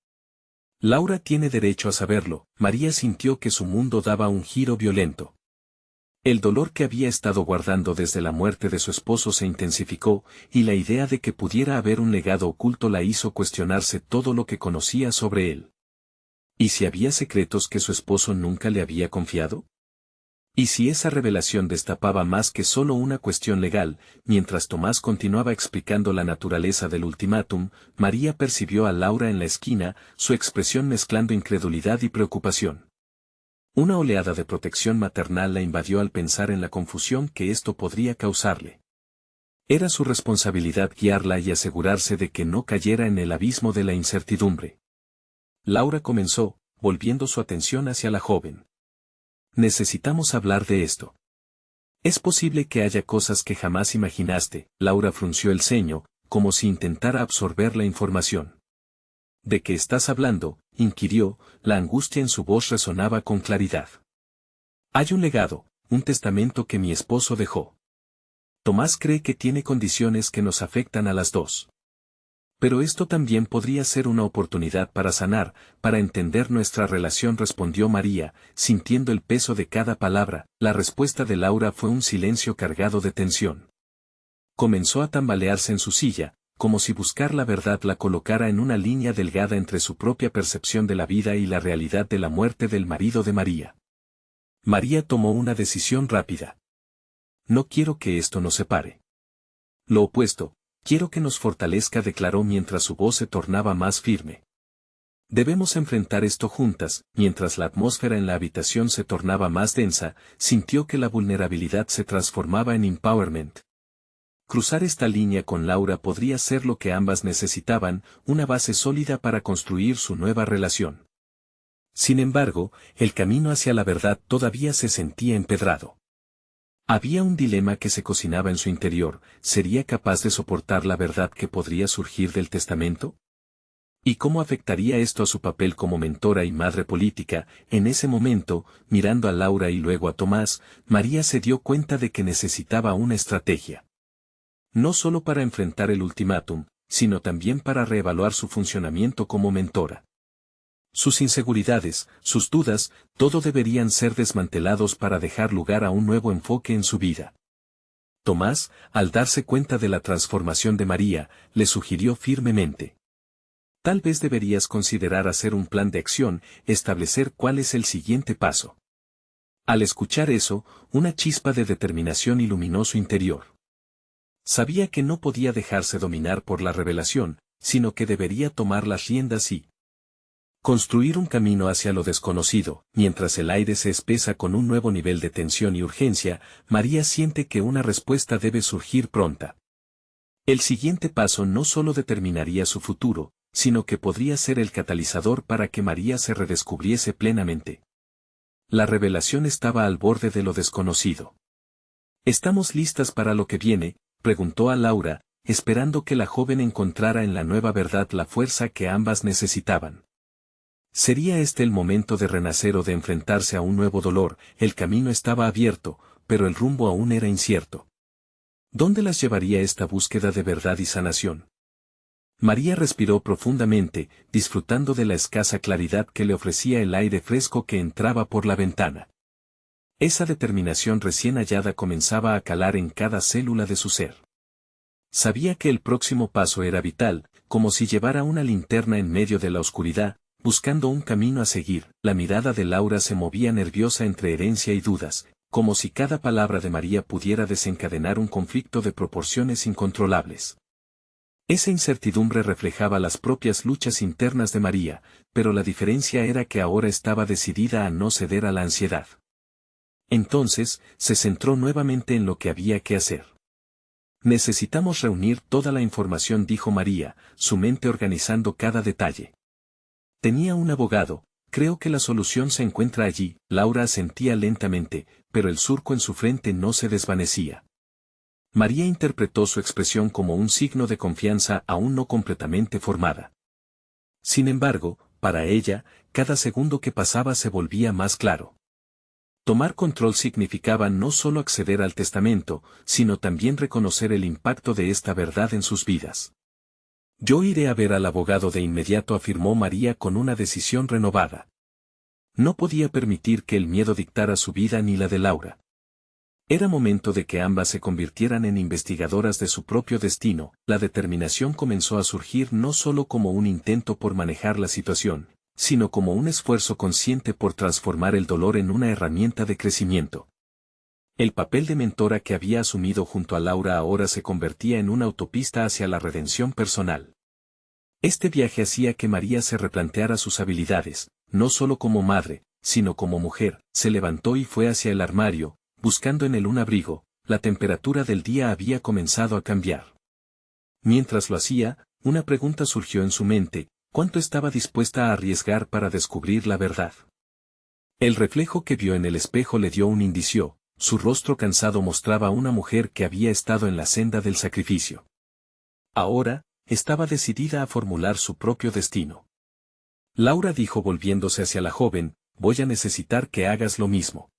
Laura tiene derecho a saberlo. María sintió que su mundo daba un giro violento. El dolor que había estado guardando desde la muerte de su esposo se intensificó, y la idea de que pudiera haber un legado oculto la hizo cuestionarse todo lo que conocía sobre él. ¿Y si había secretos que su esposo nunca le había confiado? Y si esa revelación destapaba más que solo una cuestión legal, mientras Tomás continuaba explicando la naturaleza del ultimátum, María percibió a Laura en la esquina, su expresión mezclando incredulidad y preocupación. Una oleada de protección maternal la invadió al pensar en la confusión que esto podría causarle. Era su responsabilidad guiarla y asegurarse de que no cayera en el abismo de la incertidumbre. Laura comenzó, volviendo su atención hacia la joven. Necesitamos hablar de esto. Es posible que haya cosas que jamás imaginaste. Laura frunció el ceño, como si intentara absorber la información. ¿De qué estás hablando?, inquirió, la angustia en su voz resonaba con claridad. Hay un legado, un testamento que mi esposo dejó. Tomás cree que tiene condiciones que nos afectan a las dos. Pero esto también podría ser una oportunidad para sanar, para entender nuestra relación, respondió María, sintiendo el peso de cada palabra. La respuesta de Laura fue un silencio cargado de tensión. Comenzó a tambalearse en su silla, como si buscar la verdad la colocara en una línea delgada entre su propia percepción de la vida y la realidad de la muerte del marido de María. María tomó una decisión rápida. No quiero que esto nos separe. Lo opuesto. Quiero que nos fortalezca, declaró mientras su voz se tornaba más firme. Debemos enfrentar esto juntas. Mientras la atmósfera en la habitación se tornaba más densa, sintió que la vulnerabilidad se transformaba en empowerment. Cruzar esta línea con Laura podría ser lo que ambas necesitaban, una base sólida para construir su nueva relación. Sin embargo, el camino hacia la verdad todavía se sentía empedrado. Había un dilema que se cocinaba en su interior. ¿Sería capaz de soportar la verdad que podría surgir del testamento? ¿Y cómo afectaría esto a su papel como mentora y madre política? En ese momento, mirando a Laura y luego a Tomás, María se dio cuenta de que necesitaba una estrategia. No solo para enfrentar el ultimátum, sino también para reevaluar su funcionamiento como mentora. Sus inseguridades, sus dudas, todo deberían ser desmantelados para dejar lugar a un nuevo enfoque en su vida. Tomás, al darse cuenta de la transformación de María, le sugirió firmemente. Tal vez deberías considerar hacer un plan de acción, establecer cuál es el siguiente paso. Al escuchar eso, una chispa de determinación iluminó su interior. Sabía que no podía dejarse dominar por la revelación, sino que debería tomar las riendas y construir un camino hacia lo desconocido. Mientras el aire se espesa con un nuevo nivel de tensión y urgencia, María siente que una respuesta debe surgir pronta. El siguiente paso no solo determinaría su futuro, sino que podría ser el catalizador para que María se redescubriese plenamente. La revelación estaba al borde de lo desconocido. ¿Estamos listas para lo que viene?, preguntó a Laura, esperando que la joven encontrara en la nueva verdad la fuerza que ambas necesitaban. ¿Sería este el momento de renacer o de enfrentarse a un nuevo dolor? El camino estaba abierto, pero el rumbo aún era incierto. ¿Dónde las llevaría esta búsqueda de verdad y sanación? María respiró profundamente, disfrutando de la escasa claridad que le ofrecía el aire fresco que entraba por la ventana. Esa determinación recién hallada comenzaba a calar en cada célula de su ser. Sabía que el próximo paso era vital, como si llevara una linterna en medio de la oscuridad, buscando un camino a seguir. La mirada de Laura se movía nerviosa entre herencia y dudas, como si cada palabra de María pudiera desencadenar un conflicto de proporciones incontrolables. Esa incertidumbre reflejaba las propias luchas internas de María, pero la diferencia era que ahora estaba decidida a no ceder a la ansiedad. Entonces, se centró nuevamente en lo que había que hacer. Necesitamos reunir toda la información, dijo María, su mente organizando cada detalle. Tenía un abogado, creo que la solución se encuentra allí. Laura asentía lentamente, pero el surco en su frente no se desvanecía. María interpretó su expresión como un signo de confianza aún no completamente formada. Sin embargo, para ella, cada segundo que pasaba se volvía más claro. Tomar control significaba no solo acceder al testamento, sino también reconocer el impacto de esta verdad en sus vidas. Yo iré a ver al abogado de inmediato, afirmó María con una decisión renovada. No podía permitir que el miedo dictara su vida ni la de Laura. Era momento de que ambas se convirtieran en investigadoras de su propio destino. La determinación comenzó a surgir no solo como un intento por manejar la situación, sino como un esfuerzo consciente por transformar el dolor en una herramienta de crecimiento. El papel de mentora que había asumido junto a Laura ahora se convertía en una autopista hacia la redención personal. Este viaje hacía que María se replanteara sus habilidades, no solo como madre, sino como mujer. Se levantó y fue hacia el armario, buscando en él un abrigo. La temperatura del día había comenzado a cambiar. Mientras lo hacía, una pregunta surgió en su mente: ¿cuánto estaba dispuesta a arriesgar para descubrir la verdad? El reflejo que vio en el espejo le dio un indicio. Su rostro cansado mostraba a una mujer que había estado en la senda del sacrificio. Ahora, estaba decidida a formular su propio destino. Laura dijo volviéndose hacia la joven: voy a necesitar que hagas lo mismo.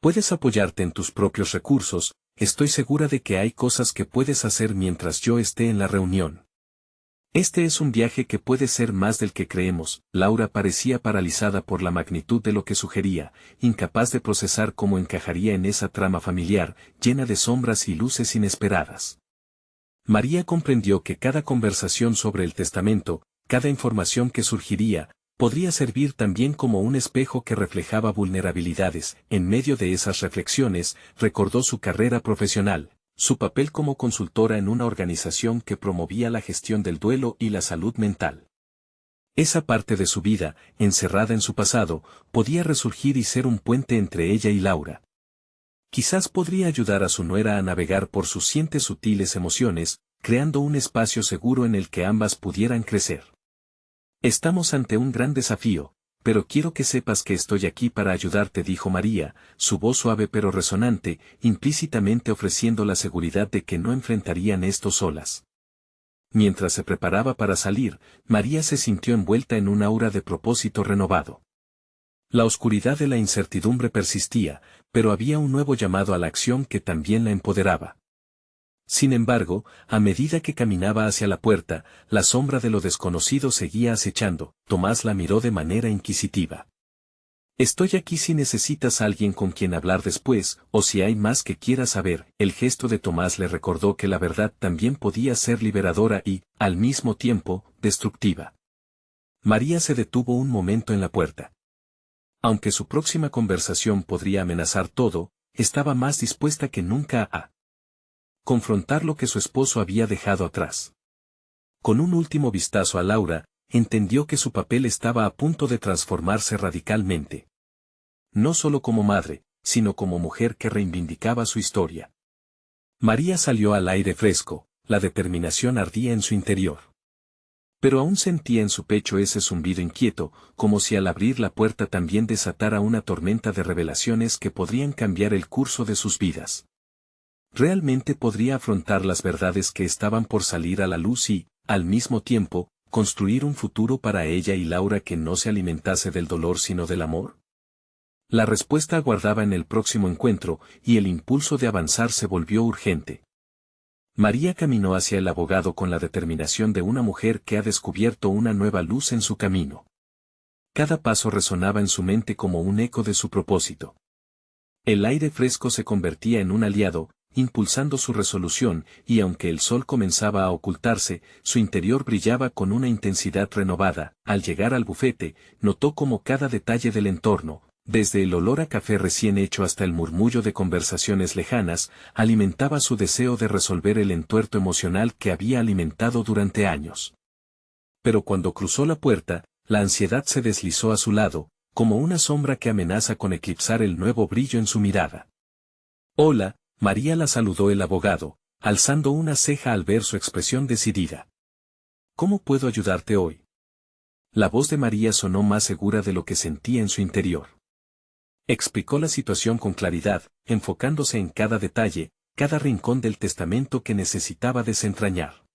Puedes apoyarte en tus propios recursos, estoy segura de que hay cosas que puedes hacer mientras yo esté en la reunión. Este es un viaje que puede ser más del que creemos. Laura parecía paralizada por la magnitud de lo que sugería, incapaz de procesar cómo encajaría en esa trama familiar, llena de sombras y luces inesperadas. María comprendió que cada conversación sobre el testamento, cada información que surgiría, podría servir también como un espejo que reflejaba vulnerabilidades. En medio de esas reflexiones, recordó su carrera profesional, su papel como consultora en una organización que promovía la gestión del duelo y la salud mental. Esa parte de su vida, encerrada en su pasado, podía resurgir y ser un puente entre ella y Laura. Quizás podría ayudar a su nuera a navegar por sus sutiles emociones, creando un espacio seguro en el que ambas pudieran crecer. Estamos ante un gran desafío, pero quiero que sepas que estoy aquí para ayudarte, dijo María, su voz suave pero resonante, implícitamente ofreciendo la seguridad de que no enfrentarían esto solas. Mientras se preparaba para salir, María se sintió envuelta en un aura de propósito renovado. La oscuridad de la incertidumbre persistía, pero había un nuevo llamado a la acción que también la empoderaba. Sin embargo, a medida que caminaba hacia la puerta, la sombra de lo desconocido seguía acechando. Tomás la miró de manera inquisitiva. Estoy aquí si necesitas a alguien con quien hablar después, o si hay más que quieras saber. El gesto de Tomás le recordó que la verdad también podía ser liberadora y, al mismo tiempo, destructiva. María se detuvo un momento en la puerta. Aunque su próxima conversación podría amenazar todo, estaba más dispuesta que nunca a confrontar lo que su esposo había dejado atrás. Con un último vistazo a Laura, entendió que su papel estaba a punto de transformarse radicalmente. No solo como madre, sino como mujer que reivindicaba su historia. María salió al aire fresco, la determinación ardía en su interior. Pero aún sentía en su pecho ese zumbido inquieto, como si al abrir la puerta también desatara una tormenta de revelaciones que podrían cambiar el curso de sus vidas. Realmente podría afrontar las verdades que estaban por salir a la luz y, al mismo tiempo, construir un futuro para ella y Laura que no se alimentase del dolor sino del amor. La respuesta aguardaba en el próximo encuentro, y el impulso de avanzar se volvió urgente. María caminó hacia el abogado con la determinación de una mujer que ha descubierto una nueva luz en su camino. Cada paso resonaba en su mente como un eco de su propósito. El aire fresco se convertía en un aliado, impulsando su resolución, y aunque el sol comenzaba a ocultarse, su interior brillaba con una intensidad renovada. Al llegar al bufete, notó como cada detalle del entorno, desde el olor a café recién hecho hasta el murmullo de conversaciones lejanas, alimentaba su deseo de resolver el entuerto emocional que había alimentado durante años. Pero cuando cruzó la puerta, la ansiedad se deslizó a su lado, como una sombra que amenaza con eclipsar el nuevo brillo en su mirada. Hola, María, la saludó el abogado, alzando una ceja al ver su expresión decidida. ¿Cómo puedo ayudarte hoy? La voz de María sonó más segura de lo que sentía en su interior. Explicó la situación con claridad, enfocándose en cada detalle, cada rincón del testamento que necesitaba desentrañar.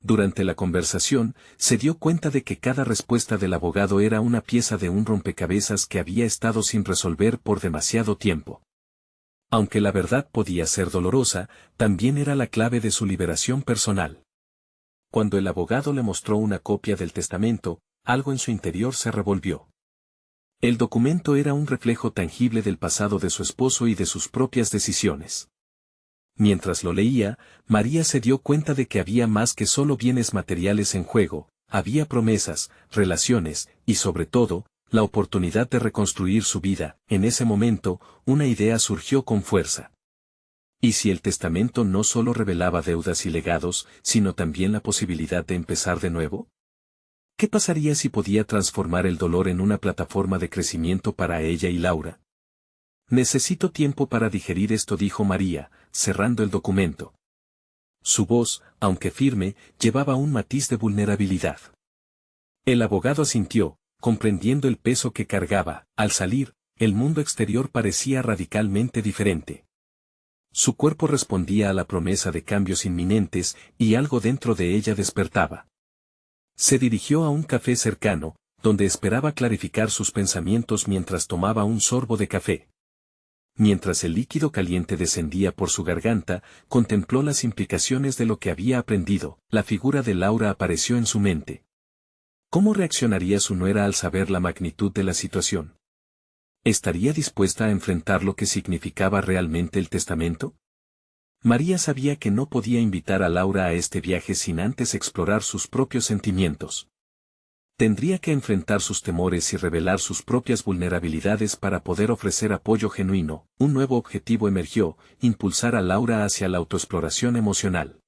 Durante la conversación, se dio cuenta de que cada respuesta del abogado era una pieza de un rompecabezas que había estado sin resolver por demasiado tiempo. Aunque la verdad podía ser dolorosa, también era la clave de su liberación personal. Cuando el abogado le mostró una copia del testamento, algo en su interior se revolvió. El documento era un reflejo tangible del pasado de su esposo y de sus propias decisiones. Mientras lo leía, María se dio cuenta de que había más que solo bienes materiales en juego, había promesas, relaciones, y sobre todo, La oportunidad de reconstruir su vida. En ese momento, una idea surgió con fuerza. ¿Y si el testamento no solo revelaba deudas y legados, sino también la posibilidad de empezar de nuevo? ¿Qué pasaría si podía transformar el dolor en una plataforma de crecimiento para ella y Laura? Necesito tiempo para digerir esto, dijo María, cerrando el documento. Su voz, aunque firme, llevaba un matiz de vulnerabilidad. El abogado asintió, comprendiendo el peso que cargaba. Al salir, el mundo exterior parecía radicalmente diferente. Su cuerpo respondía a la promesa de cambios inminentes, y algo dentro de ella despertaba. Se dirigió a un café cercano, donde esperaba clarificar sus pensamientos mientras tomaba un sorbo de café. Mientras el líquido caliente descendía por su garganta, contempló las implicaciones de lo que había aprendido. La figura de Laura apareció en su mente. ¿Cómo reaccionaría su nuera al saber la magnitud de la situación? ¿Estaría dispuesta a enfrentar lo que significaba realmente el testamento? María sabía que no podía invitar a Laura a este viaje sin antes explorar sus propios sentimientos. Tendría que enfrentar sus temores y revelar sus propias vulnerabilidades para poder ofrecer apoyo genuino. Un nuevo objetivo emergió: impulsar a Laura hacia la autoexploración emocional.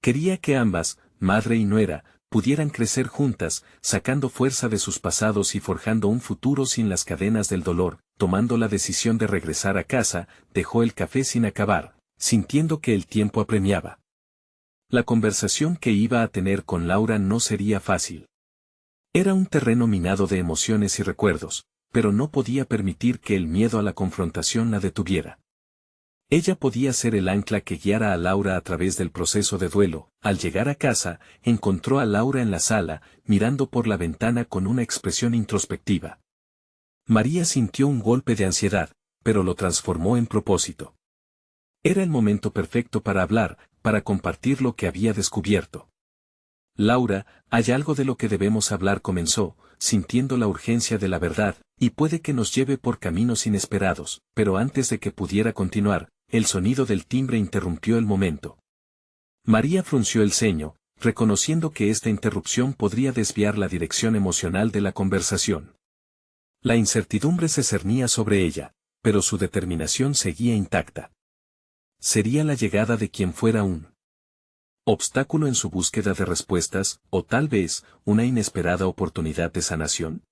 Quería que ambas, madre y nuera, pudieran crecer juntas, sacando fuerza de sus pasados y forjando un futuro sin las cadenas del dolor. Tomando la decisión de regresar a casa, dejó el café sin acabar, sintiendo que el tiempo apremiaba. La conversación que iba a tener con Laura no sería fácil. Era un terreno minado de emociones y recuerdos, pero no podía permitir que el miedo a la confrontación la detuviera. Ella podía ser el ancla que guiara a Laura a través del proceso de duelo. Al llegar a casa, encontró a Laura en la sala, mirando por la ventana con una expresión introspectiva. María sintió un golpe de ansiedad, pero lo transformó en propósito. Era el momento perfecto para hablar, para compartir lo que había descubierto. Laura, hay algo de lo que debemos hablar, comenzó, sintiendo la urgencia de la verdad, y puede que nos lleve por caminos inesperados, pero antes de que pudiera continuar, el sonido del timbre interrumpió el momento. María frunció el ceño, reconociendo que esta interrupción podría desviar la dirección emocional de la conversación. La incertidumbre se cernía sobre ella, pero su determinación seguía intacta. ¿Sería la llegada de quien fuera un obstáculo en su búsqueda de respuestas, o tal vez, una inesperada oportunidad de sanación?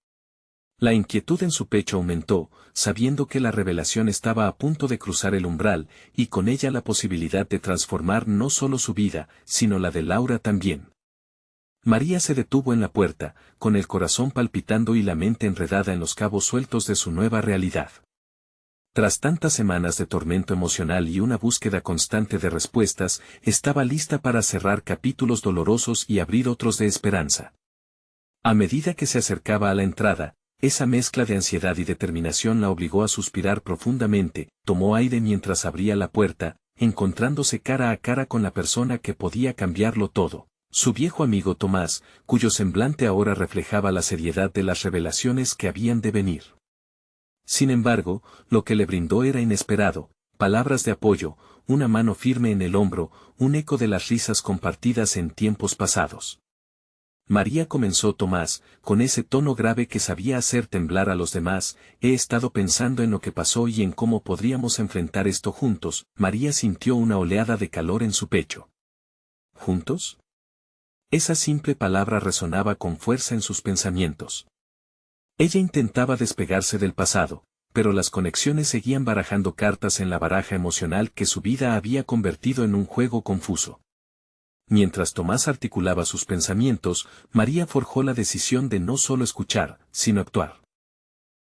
La inquietud en su pecho aumentó, sabiendo que la revelación estaba a punto de cruzar el umbral, y con ella la posibilidad de transformar no solo su vida, sino la de Laura también. María se detuvo en la puerta, con el corazón palpitando y la mente enredada en los cabos sueltos de su nueva realidad. Tras tantas semanas de tormento emocional y una búsqueda constante de respuestas, estaba lista para cerrar capítulos dolorosos y abrir otros de esperanza. A medida que se acercaba a la entrada, esa mezcla de ansiedad y determinación la obligó a suspirar profundamente. Tomó aire mientras abría la puerta, encontrándose cara a cara con la persona que podía cambiarlo todo, su viejo amigo Tomás, cuyo semblante ahora reflejaba la seriedad de las revelaciones que habían de venir. Sin embargo, lo que le brindó era inesperado: palabras de apoyo, una mano firme en el hombro, un eco de las risas compartidas en tiempos pasados. María, comenzó Tomás, con ese tono grave que sabía hacer temblar a los demás, he estado pensando en lo que pasó y en cómo podríamos enfrentar esto juntos. María sintió una oleada de calor en su pecho. ¿Juntos? Esa simple palabra resonaba con fuerza en sus pensamientos. Ella intentaba despegarse del pasado, pero las conexiones seguían barajando cartas en la baraja emocional que su vida había convertido en un juego confuso. Mientras Tomás articulaba sus pensamientos, María forjó la decisión de no solo escuchar, sino actuar.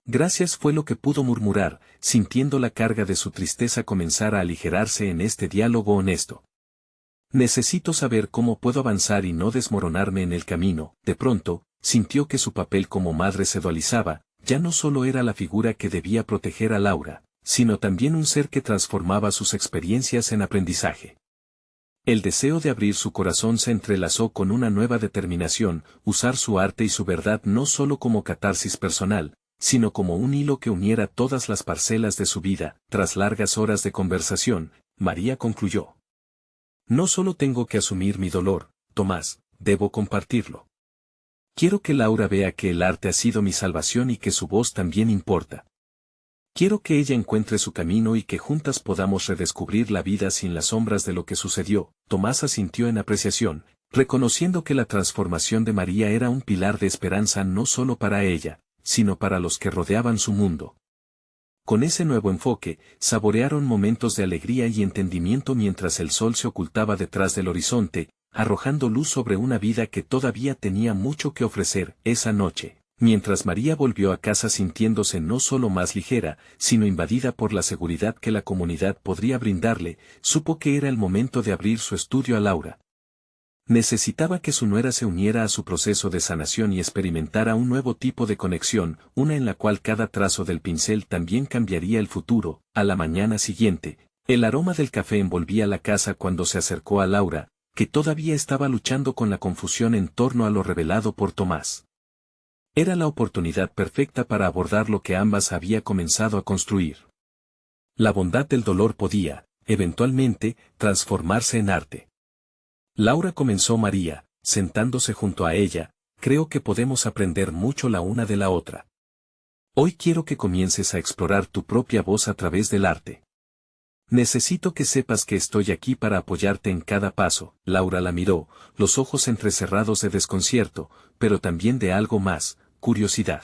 Gracias, fue lo que pudo murmurar, sintiendo la carga de su tristeza comenzar a aligerarse en este diálogo honesto. Necesito saber cómo puedo avanzar y no desmoronarme en el camino. De pronto, sintió que su papel como madre se dualizaba. Ya no solo era la figura que debía proteger a Laura, sino también un ser que transformaba sus experiencias en aprendizaje. El deseo de abrir su corazón se entrelazó con una nueva determinación: usar su arte y su verdad no solo como catarsis personal, sino como un hilo que uniera todas las parcelas de su vida. Tras largas horas de conversación, María concluyó: no solo tengo que asumir mi dolor, Tomás, debo compartirlo. Quiero que Laura vea que el arte ha sido mi salvación y que su voz también importa. Quiero que ella encuentre su camino y que juntas podamos redescubrir la vida sin las sombras de lo que sucedió. Tomás asintió en apreciación, reconociendo que la transformación de María era un pilar de esperanza no solo para ella, sino para los que rodeaban su mundo. Con ese nuevo enfoque, saborearon momentos de alegría y entendimiento mientras el sol se ocultaba detrás del horizonte, arrojando luz sobre una vida que todavía tenía mucho que ofrecer. Esa noche, mientras María volvió a casa sintiéndose no solo más ligera, sino invadida por la seguridad que la comunidad podría brindarle, supo que era el momento de abrir su estudio a Laura. Necesitaba que su nuera se uniera a su proceso de sanación y experimentara un nuevo tipo de conexión, una en la cual cada trazo del pincel también cambiaría el futuro. A la mañana siguiente, el aroma del café envolvía la casa cuando se acercó a Laura, que todavía estaba luchando con la confusión en torno a lo revelado por Tomás. Era la oportunidad perfecta para abordar lo que ambas había comenzado a construir. La bondad del dolor podía, eventualmente, transformarse en arte. Laura comenzó María, sentándose junto a ella, creo que podemos aprender mucho la una de la otra. Hoy quiero que comiences a explorar tu propia voz a través del arte. Necesito que sepas que estoy aquí para apoyarte en cada paso. Laura la miró, los ojos entrecerrados de desconcierto, pero también de algo más, curiosidad.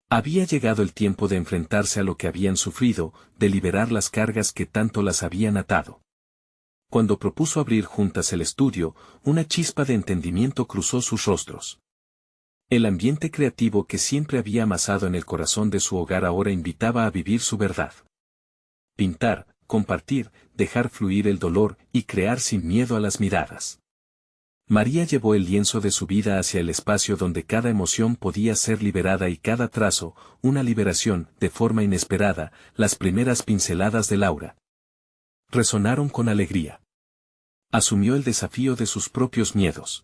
Había llegado el tiempo de enfrentarse a lo que habían sufrido, de liberar las cargas que tanto las habían atado. Cuando propuso abrir juntas el estudio, una chispa de entendimiento cruzó sus rostros. El ambiente creativo que siempre había amasado en el corazón de su hogar ahora invitaba a vivir su verdad. Pintar, compartir, dejar fluir el dolor y crear sin miedo a las miradas. María llevó el lienzo de su vida hacia el espacio donde cada emoción podía ser liberada y cada trazo, una liberación. De forma inesperada, las primeras pinceladas de Laura resonaron con alegría. Asumió el desafío de sus propios miedos.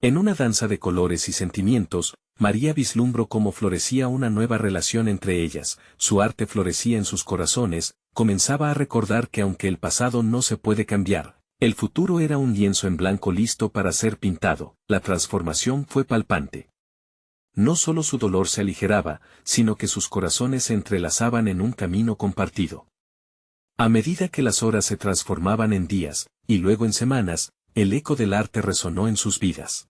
En una danza de colores y sentimientos, María vislumbró cómo florecía una nueva relación entre ellas, su arte florecía en sus corazones, comenzaba a recordar que aunque el pasado no se puede cambiar, el futuro era un lienzo en blanco listo para ser pintado. La transformación fue palpante. No solo su dolor se aligeraba, sino que sus corazones se entrelazaban en un camino compartido. A medida que las horas se transformaban en días, y luego en semanas, el eco del arte resonó en sus vidas.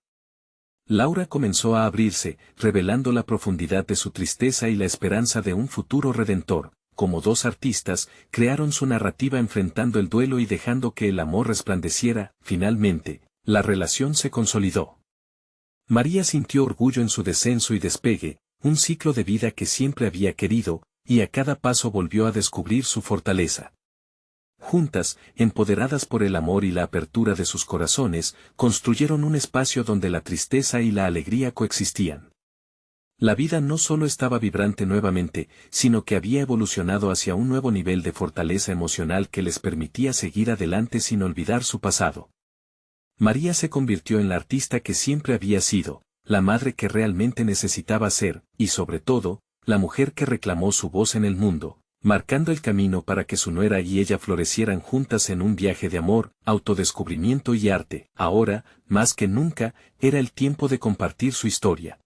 Laura comenzó a abrirse, revelando la profundidad de su tristeza y la esperanza de un futuro redentor. Como dos artistas, crearon su narrativa enfrentando el duelo y dejando que el amor resplandeciera. Finalmente, la relación se consolidó. María sintió orgullo en su descenso y despegue, un ciclo de vida que siempre había querido, y a cada paso volvió a descubrir su fortaleza. Juntas, empoderadas por el amor y la apertura de sus corazones, construyeron un espacio donde la tristeza y la alegría coexistían. La vida no solo estaba vibrante nuevamente, sino que había evolucionado hacia un nuevo nivel de fortaleza emocional que les permitía seguir adelante sin olvidar su pasado. María se convirtió en la artista que siempre había sido, la madre que realmente necesitaba ser, y sobre todo, la mujer que reclamó su voz en el mundo, marcando el camino para que su nuera y ella florecieran juntas en un viaje de amor, autodescubrimiento y arte. Ahora, más que nunca, era el tiempo de compartir su historia.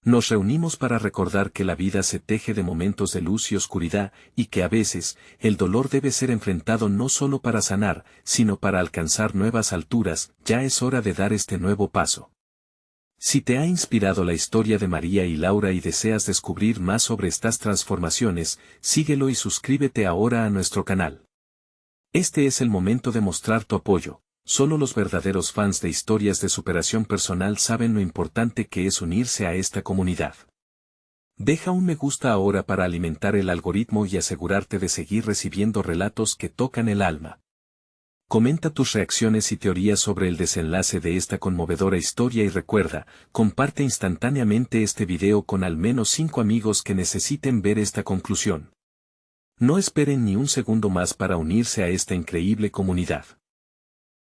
Nos reunimos para recordar que la vida se teje de momentos de luz y oscuridad, y que a veces, el dolor debe ser enfrentado no solo para sanar, sino para alcanzar nuevas alturas. Ya es hora de dar este nuevo paso. Si te ha inspirado la historia de María y Laura y deseas descubrir más sobre estas transformaciones, síguelo y suscríbete ahora a nuestro canal. Este es el momento de mostrar tu apoyo. Solo los verdaderos fans de historias de superación personal saben lo importante que es unirse a esta comunidad. Deja un me gusta ahora para alimentar el algoritmo y asegurarte de seguir recibiendo relatos que tocan el alma. Comenta tus reacciones y teorías sobre el desenlace de esta conmovedora historia y recuerda, comparte instantáneamente este video con al menos 5 amigos que necesiten ver esta conclusión. No esperen ni un segundo más para unirse a esta increíble comunidad.